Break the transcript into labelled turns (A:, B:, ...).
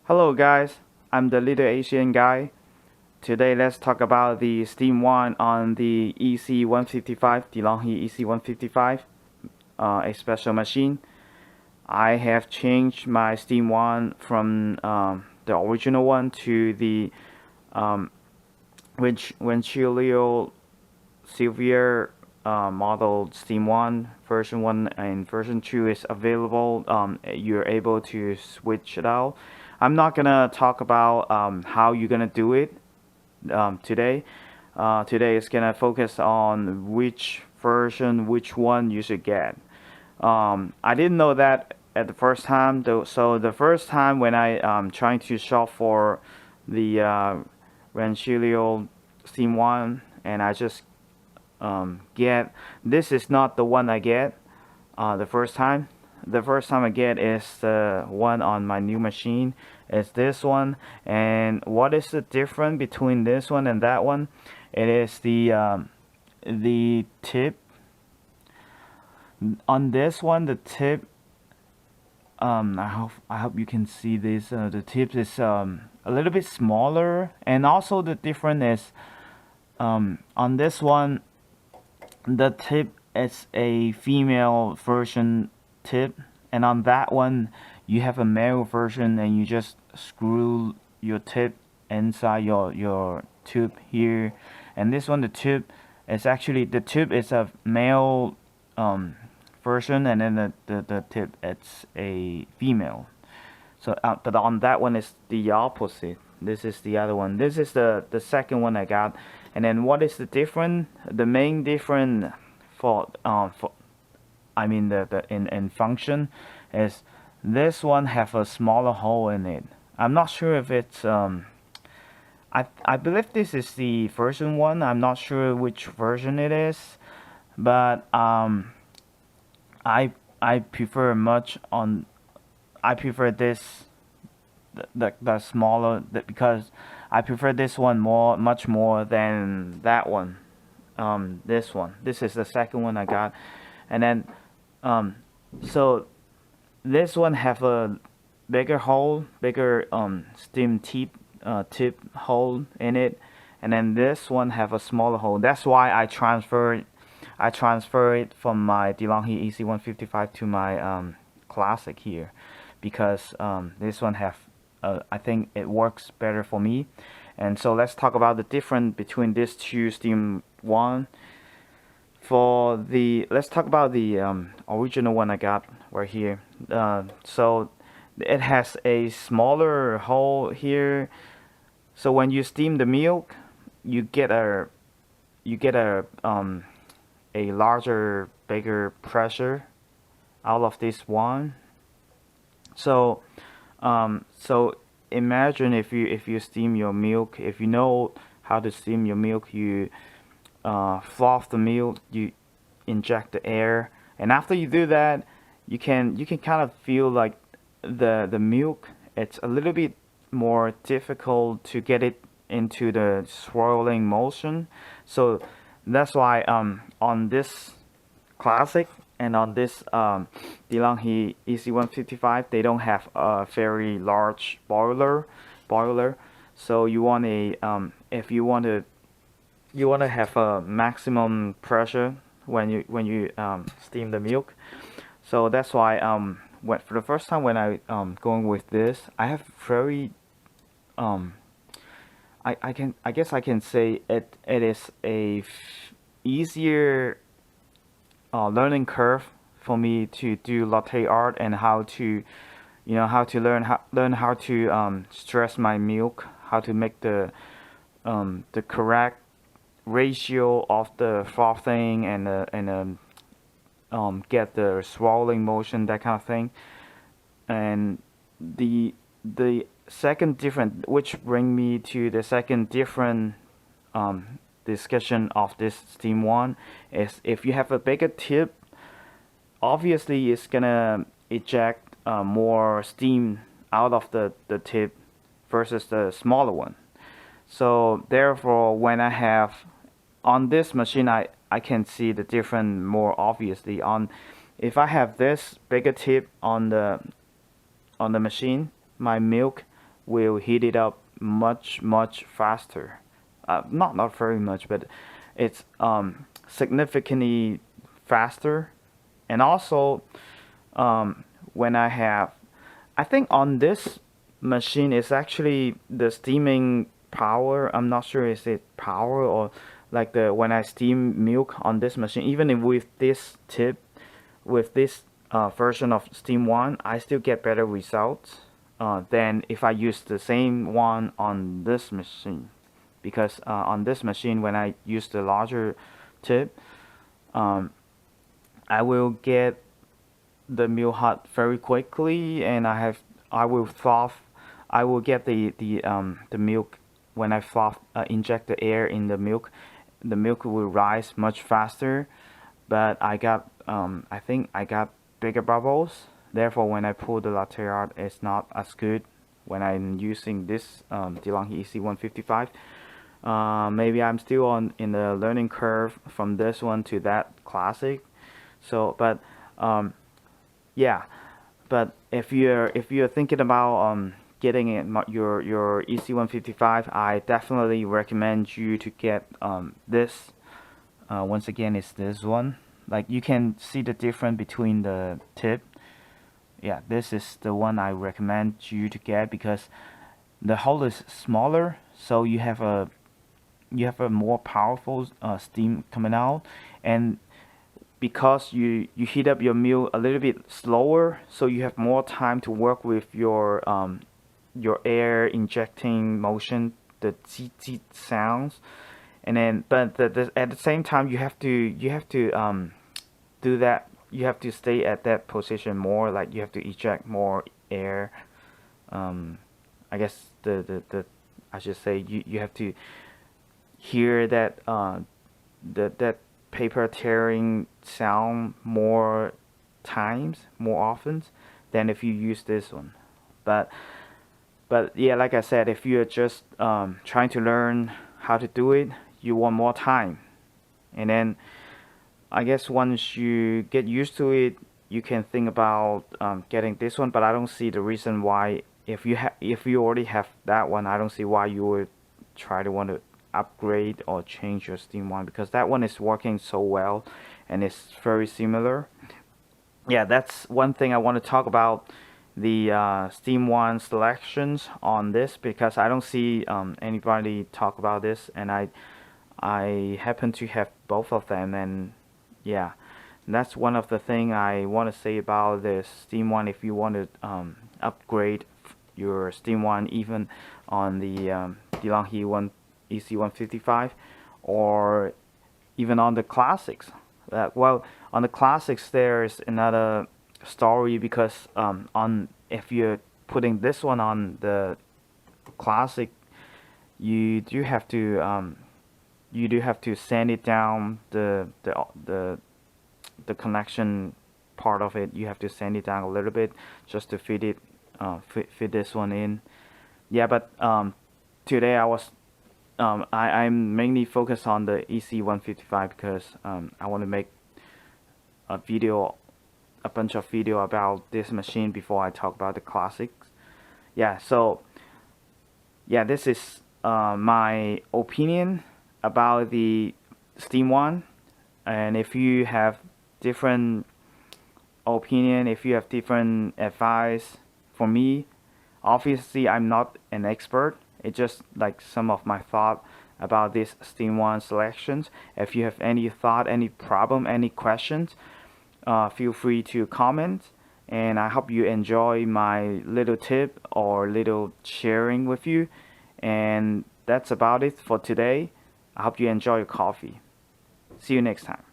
A: Hello guys, I'm the little Asian guy. Today let's talk about the Steam 1 on the EC155, DeLonghi EC155 espresso machine. I have changed my Steam 1 from the original one to the um, Rancilio Silvia model Steam 1. Version 1 and version 2 is available. You're able to switch it out. I'm not gonna talk about how you're gonna do it today. Today is gonna focus on which version, which one you should get. I didn't know that at the first time, though. So the first time when I trying to shop for the Rancilio Steam 1, and I just get this is not the one I get the first time. The first time I get is the one on my new machine. It's this one. And what is the difference between this one and that one? It is the tip. On this one, the tip. I hope you can see this. The tip is a little bit smaller, and also the difference is on this one, the tip is a female version tip, and on that one you have a male version, and you just screw your tip inside your tube here. And this one, the tube is actually, the tube is a male version, and then the tip it's a female. So but on that one is the opposite. This is the other one. This is the second one I got. And then what is the difference? The main difference for I mean the in function is this one have a smaller hole in it. I'm not sure if it's I believe this is the version one. I'm not sure which version it is, but I prefer much on I prefer this the smaller because I prefer this one much more than that one. This one. This is the second one I got, and then so this one have a bigger hole, bigger steam tip hole in it, and then this one have a smaller hole. That's why I transfer it from my DeLonghi EC155 to my Classic here, because this one have I think it works better for me. And so let's talk about the difference between these two Steam 1. For the let's talk about the original one I got right here. So it has a smaller hole here. So when you steam the milk, you get a larger, bigger pressure out of this one. So so imagine if you steam your milk, if you know how to steam your milk, you froth the milk, you inject the air, and after you do that, you can kind of feel like the milk, it's a little bit more difficult to get it into the swirling motion. So that's why on this Classic and on this DeLonghi EC155, they don't have a very large boiler. So you want a if you want to have a maximum pressure when you steam the milk. So that's why for the first time when I going with this, I have very I guess I can say it is a easier learning curve for me to do latte art, and how to how to learn how to stress my milk, how to make the correct ratio of the frothing, and get the swirling motion, that kind of thing. And the second different, which bring me to the second different discussion of this Steam 1, is if you have a bigger tip, obviously it's gonna eject more steam out of the tip versus the smaller one. So therefore, when I have on this machine, I can see the difference more obviously. On if I have this bigger tip on the machine, my milk will heat it up much faster. Not very much, but it's significantly faster. And also, when I think on this machine is actually the steaming power. I'm not sure is it power or like the when I steam milk on this machine. Even if with this tip, with this version of Steam 1, I still get better results than if I use the same one on this machine. Because on this machine, when I use the larger tip, I will get the milk hot very quickly, and I will froth. I will get the milk when I froth, inject the air in the milk. The milk will rise much faster, but I think I got bigger bubbles. Therefore, when I pull the latte art, it's not as good when I'm using this DeLonghi EC155. Maybe I'm still in the learning curve from this one to that classic. So, but yeah, but if you're thinking about getting your EC155, I definitely recommend you to get this. Once again, it's this one. Like you can see the difference between the tip. Yeah, this is the one I recommend you to get because the hole is smaller, so you have a more powerful steam coming out, and because you heat up your milk a little bit slower, so you have more time to work with your air injecting motion, the zzz sounds, and then but at the same time you have to do that. You have to stay at that position more, like you have to eject more air. I guess the I should say you have to hear that that paper tearing sound more often than if you use this one. But yeah, like I said, if you're just trying to learn how to do it, you want more time. And then I guess once you get used to it, you can think about getting this one. But I don't see the reason why, if you already have that one, I don't see why you would try to want to upgrade or change your Steam 1, because that one is working so well and it's very similar. Yeah, that's one thing I want to talk about, the Steam 1 selections on this, because I don't see anybody talk about this, and I happen to have both of them. And yeah, that's one of the thing I want to say about this Steam 1. If you want to upgrade your Steam 1 even on the DeLonghi EC155, or even on the classics. Well, on the classics there's another story, because if you're putting this one on the classic, you do have to sand it down, the connection part of it. You have to sand it down a little bit just to fit it fit this one in. Yeah, but today I'm mainly focused on the EC155 because I want to make a bunch of video about this machine before I talk about the classics. Yeah, so yeah, this is my opinion about the Steam 1. And if you have different opinion, if you have different advice for me, obviously I'm not an expert. It's just like some of my thought about this Steam 1 selections. If you have any thought, any problem, any questions, feel free to comment. And I hope you enjoy my little tip or little sharing with you. And that's about it for today. I hope you enjoy your coffee. See you next time.